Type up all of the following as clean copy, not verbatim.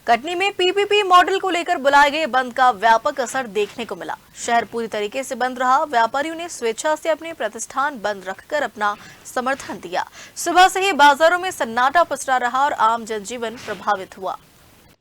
कटनी में PPP model को लेकर बुलाए गए बंद का व्यापक असर देखने को मिला। शहर पूरी तरीके से बंद रहा। व्यापारियों ने स्वेच्छा से अपने प्रतिष्ठान बंद रखकर अपना समर्थन दिया। सुबह से ही बाजारों में सन्नाटा पसरा रहा और आम जनजीवन प्रभावित हुआ।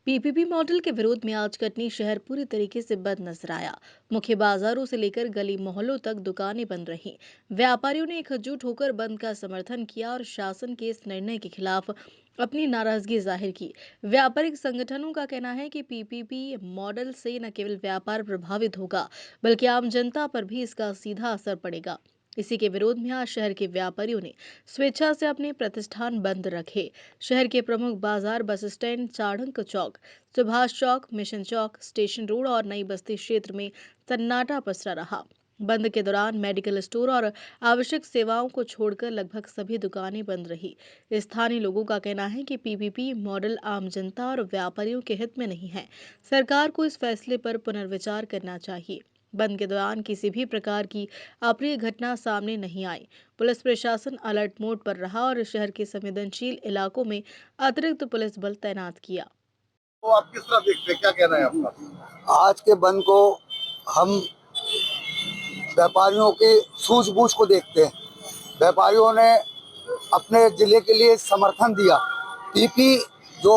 पीपीपी मॉडल के विरोध में आज कटनी शहर पूरी तरीके से बंद नजर आया। मुख्य बाजारों से लेकर गली मोहल्लों तक दुकानें बंद रहीं। व्यापारियों ने एकजुट होकर बंद का समर्थन किया और शासन के इस निर्णय के खिलाफ अपनी नाराजगी जाहिर की। व्यापारिक संगठनों का कहना है कि पीपीपी मॉडल से न केवल व्यापार प्रभावित होगा, बल्कि आम जनता पर भी इसका सीधा असर पड़ेगा। इसी के विरोध में आज शहर के व्यापारियों ने स्वेच्छा से अपने प्रतिष्ठान बंद रखे। शहर के प्रमुख बाजार, बस स्टैंड, चाणक्य चौक, सुभाष चौक, मिशन चौक, स्टेशन रोड और नई बस्ती क्षेत्र में सन्नाटा पसरा रहा। बंद के दौरान मेडिकल स्टोर और आवश्यक सेवाओं को छोड़कर लगभग सभी दुकानें बंद रही। स्थानीय लोगों का कहना है कि पीपीपी मॉडल आम जनता और व्यापारियों के हित में नहीं है। सरकार को इस फैसले पर पुनर्विचार करना चाहिए। बंद के दौरान किसी भी प्रकार की अप्रिय घटना सामने नहीं आई। पुलिस प्रशासन अलर्ट मोड पर रहा और शहर के संवेदनशील इलाकों में अतिरिक्त पुलिस बल तैनात किया। तो आप किस तरह देखते हैं, क्या कहना है आपका? आज के बंद को हम व्यापारियों की सूझबूझ को देखते हैं। व्यापारियों ने अपने जिले के लिए समर्थन दिया। पीपी जो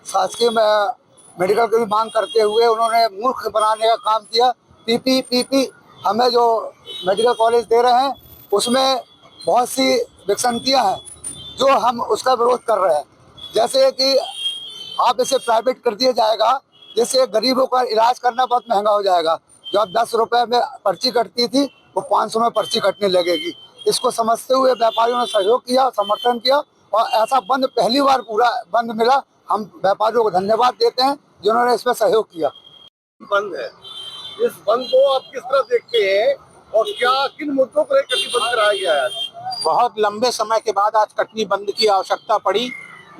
शासकीय मेडिकल की मांग करते हुए उन्होंने मूर्ख बनाने का काम किया। पीपी हमें जो मेडिकल कॉलेज दे रहे हैं उसमें बहुत सी विसंगतियां हैं जो हम उसका विरोध कर रहे हैं। जैसे कि आप इसे प्राइवेट कर दिया जाएगा, जिससे गरीबों का इलाज करना बहुत महंगा हो जाएगा। जो अब 10 रुपए में पर्ची कटती थी वो 500 में पर्ची कटने लगेगी। इसको समझते हुए व्यापारियों ने सहयोग किया, समर्थन किया और ऐसा बंद पहली बार पूरा बंद मिला। हम व्यापारियों को धन्यवाद देते हैं जिन्होंने इसमें सहयोग किया। बंद है, इस बंद को आप किस तरह देखते हैं और क्या किन मुद्दों पर कटनी बंद कराया गया है? बहुत लंबे समय के बाद आज कटनी बंद की आवश्यकता पड़ी,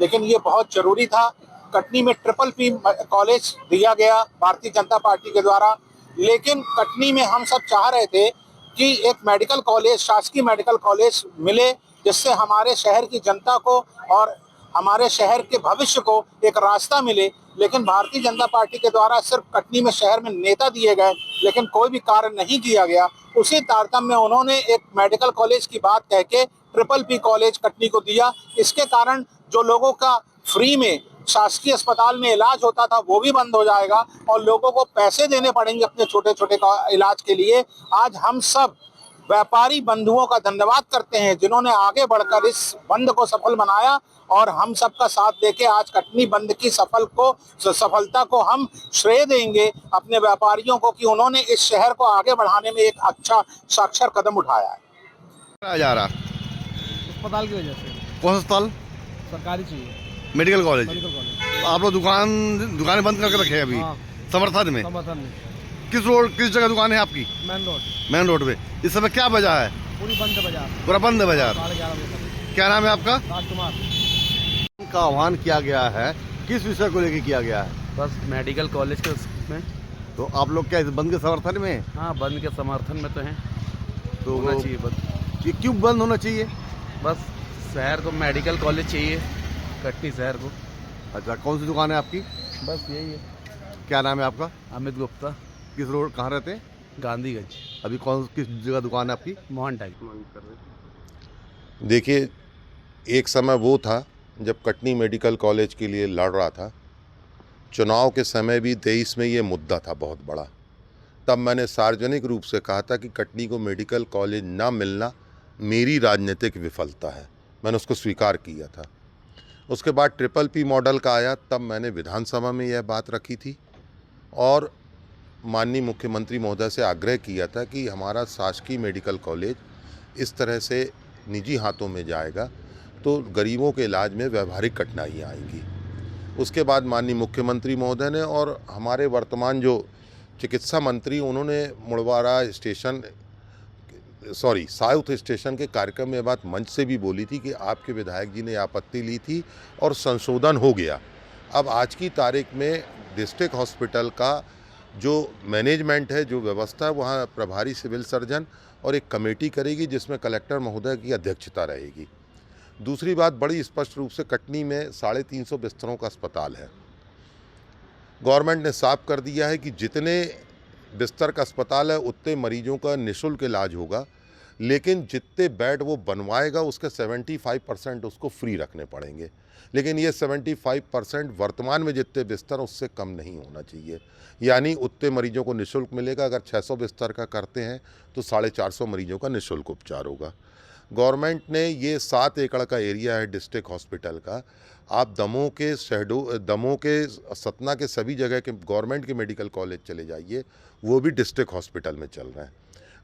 लेकिन ये बहुत जरूरी था। कटनी में ट्रिपल पी कॉलेज दिया गया भारतीय जनता पार्टी के द्वारा, लेकिन कटनी में हम सब चाह रहे थे कि एक मेडिकल कॉलेज, शासकीय मेडिकल कॉलेज मिले, जिससे हमारे शहर की जनता को और हमारे शहर के भविष्य को एक रास्ता मिले। लेकिन भारतीय जनता पार्टी के द्वारा सिर्फ कटनी में शहर में नेता दिए गए, लेकिन कोई भी कार्य नहीं किया गया। उसी तारतम्य में उन्होंने एक मेडिकल कॉलेज की बात कह के ट्रिपल पी कॉलेज कटनी को दिया। इसके कारण जो लोगों का फ्री में शासकीय अस्पताल में इलाज होता था वो भी बंद हो जाएगा और लोगों को पैसे देने पड़ेंगे अपने छोटे छोटे इलाज के लिए। आज हम सब व्यापारी बंधुओं का धन्यवाद करते हैं जिन्होंने आगे बढ़कर इस बंद को सफल बनाया और हम सबका साथ देके आज कटनी बंद की सफलता को हम श्रेय देंगे अपने व्यापारियों को कि उन्होंने इस शहर को आगे बढ़ाने में एक अच्छा साक्षर कदम उठाया है। जा रहा अस्पताल की वजह से। कौन सा अस्पताल? सरकारी चाहिए। Medical college. Medical college. आप लोग दुकानें बंद करके रखे हैं अभी? हाँ। समर्थन में? समर्थन में। किस जगह दुकान है आपकी? मेन रोड पे। इस समय क्या वजह है? पूरी बंद बाजार। पूरा बंद है बाजार। 11:30 बजे तक। क्या नाम है आपका? राजकुमार। का आह्वान किया गया है, किस विषय को लेकर किया गया है? बस मेडिकल कॉलेज के उसमें। तो आप लोग क्या इस बंद के समर्थन में? हाँ, बंद के समर्थन में तो हैं। तो होना चाहिए बंद। ये क्यों बंद होना चाहिए? बस शहर को मेडिकल कॉलेज चाहिए, कटनी शहर को। अच्छा, कौन सी दुकान है आपकी? बस यही है। क्या नाम है आपका? अमित गुप्ता, किस रोड, कहाँ रहते हैं? गांधीगंज। अभी किस जगह दुकान है आपकी? मोहन टाइप। देखिए, एक समय वो था जब कटनी मेडिकल कॉलेज के लिए लड़ रहा था। चुनाव के समय भी 23 में ये मुद्दा था बहुत बड़ा। तब मैंने सार्वजनिक रूप से कहा था कि कटनी को मेडिकल कॉलेज ना मिलना मेरी राजनीतिक विफलता है। मैंने उसको स्वीकार किया था। उसके बाद ट्रिपल पी मॉडल का आया, तब मैंने विधानसभा में यह बात रखी थी और माननीय मुख्यमंत्री महोदय से आग्रह किया था कि हमारा शासकीय मेडिकल कॉलेज इस तरह से निजी हाथों में जाएगा तो गरीबों के इलाज में व्यावहारिक कठिनाइयाँ आएंगी। उसके बाद माननीय मुख्यमंत्री महोदय ने और हमारे वर्तमान जो चिकित्सा मंत्री, उन्होंने मुड़वारा स्टेशन साउथ स्टेशन के कार्यक्रम में बात मंच से भी बोली थी कि आपके विधायक जी ने आपत्ति ली थी और संशोधन हो गया। अब आज की तारीख में डिस्ट्रिक्ट हॉस्पिटल का जो मैनेजमेंट है, जो व्यवस्था है, वहाँ प्रभारी सिविल सर्जन और एक कमेटी करेगी जिसमें कलेक्टर महोदय की अध्यक्षता रहेगी। दूसरी बात, बड़ी स्पष्ट रूप से कटनी में 350 बिस्तरों का अस्पताल है गवर्नमेंट ने साफ कर दिया है कि जितने बिस्तर का अस्पताल है उतने मरीजों का निःशुल्क इलाज होगा, लेकिन जितने बेड वो बनवाएगा उसके 75% उसको फ्री रखने पड़ेंगे। लेकिन ये 75% वर्तमान में जितने बिस्तर उससे कम नहीं होना चाहिए, यानी उतने मरीजों को निःशुल्क मिलेगा। अगर 600 बिस्तर का करते हैं तो 450 मरीजों का निःशुल्क उपचार होगा। गवर्नमेंट ने ये 7 एकड़ का एरिया है डिस्ट्रिक्ट हॉस्पिटल का, आप दमोह के सतना के सभी जगह के गवर्नमेंट के मेडिकल कॉलेज चले जाइए, वो भी डिस्ट्रिक्ट हॉस्पिटल में चल रहे हैं।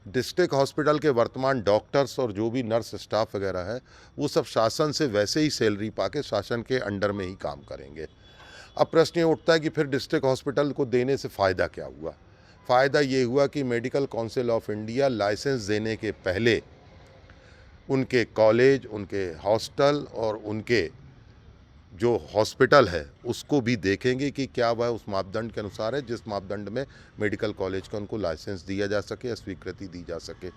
डिस्ट्रिक्ट हॉस्पिटल के वर्तमान डॉक्टर्स और जो भी नर्स स्टाफ वगैरह है वो सब शासन से वैसे ही सैलरी पाके शासन के अंडर में ही काम करेंगे। अब प्रश्न ये उठता है कि फिर डिस्ट्रिक्ट हॉस्पिटल को देने से फ़ायदा क्या हुआ? फ़ायदा ये हुआ कि medical council of India license देने के पहले उनके कॉलेज, उनके हॉस्टल और उनके जो हॉस्पिटल है उसको भी देखेंगे कि क्या वह उस मापदंड के अनुसार है जिस मापदंड में मेडिकल कॉलेज का उनको लाइसेंस दिया जा सके या स्वीकृति दी जा सके।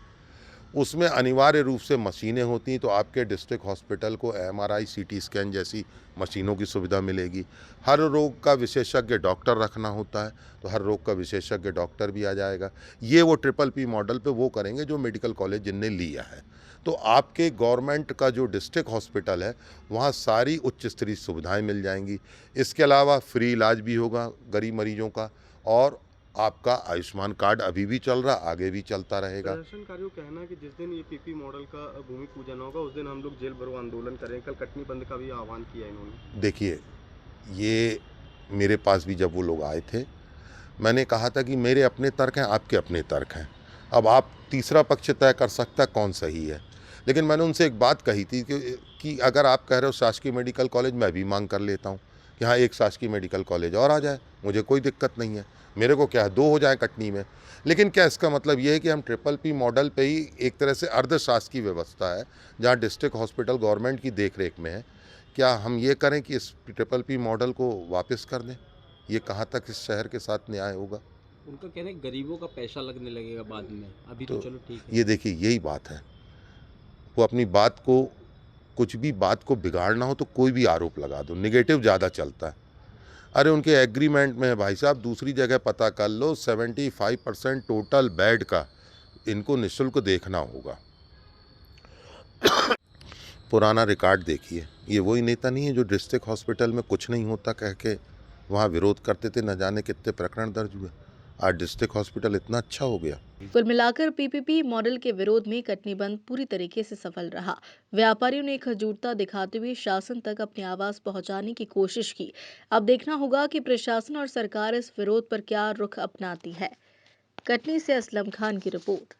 उसमें अनिवार्य रूप से मशीनें होती हैं, तो आपके डिस्ट्रिक्ट हॉस्पिटल को MRI, CT स्कैन जैसी मशीनों की सुविधा मिलेगी। हर रोग का विशेषज्ञ डॉक्टर रखना होता है, तो हर रोग का विशेषज्ञ डॉक्टर भी आ जाएगा। ये वो PPP मॉडल पे वो करेंगे जो मेडिकल कॉलेज जिनने लिया है। तो आपके गवर्नमेंट का जो डिस्ट्रिक्ट हॉस्पिटल है वहाँ सारी उच्च स्तरीय सुविधाएं मिल जाएंगी। इसके अलावा फ्री इलाज भी होगा गरीब मरीजों का, और आपका आयुष्मान कार्ड अभी भी चल रहा, आगे भी चलता रहेगा। प्रदर्शनकारियों का कहना है कि जिस दिन ये PP मॉडल का भूमि पूजन होगा उस दिन हम लोग जेल भरो आंदोलन करें। कल कटनी बंद का भी आह्वान किया इन्होंने। देखिए, ये मेरे पास भी जब वो लोग आए थे, मैंने कहा था कि मेरे अपने तर्क हैं, आपके अपने तर्क हैं। अब आप तीसरा पक्ष तय कर सकता कौन सही है। लेकिन मैंने उनसे एक बात कही थी कि अगर आप कह रहे हो शासकीय मेडिकल कॉलेज, मैं भी मांग कर लेता हूँ कि हाँ, एक शासकीय मेडिकल कॉलेज और आ जाए, मुझे कोई दिक्कत नहीं है। मेरे को क्या है, 2 हो जाए कटनी में। लेकिन क्या इसका मतलब ये है कि हम PPP मॉडल पे ही एक तरह से अर्धशासकीय व्यवस्था है जहाँ डिस्ट्रिक्ट हॉस्पिटल गवर्नमेंट की देखरेख में है, क्या हम ये करें कि इस PPP मॉडल को वापस कर दें? ये कहाँ तक इस शहर के साथ न्याय होगा? उनका कहना है गरीबों का पैसा लगने लगेगा बाद में, अभी तो चलो ठीक है। ये देखिए, यही बात है। वो अपनी बात को, कुछ भी बात को बिगाड़ना हो तो कोई भी आरोप लगा दो, निगेटिव ज़्यादा चलता है। अरे उनके एग्रीमेंट में है भाई साहब, दूसरी जगह पता कर लो, 75% टोटल बेड का इनको निःशुल्क देखना होगा। पुराना रिकॉर्ड देखिए, ये वही नेता नहीं है जो डिस्ट्रिक्ट हॉस्पिटल में कुछ नहीं होता कह के वहाँ विरोध करते थे, न जाने कितने प्रकरण दर्ज हुए। आज डिस्ट्रिक्ट हॉस्पिटल इतना अच्छा हो गया। कुल मिलाकर PPP मॉडल के विरोध में कटनी बंद पूरी तरीके से सफल रहा। व्यापारियों ने एकजुटता दिखाते हुए शासन तक अपनी आवाज पहुंचाने की कोशिश की। अब देखना होगा कि प्रशासन और सरकार इस विरोध पर क्या रुख अपनाती है। कटनी से असलम खान की रिपोर्ट।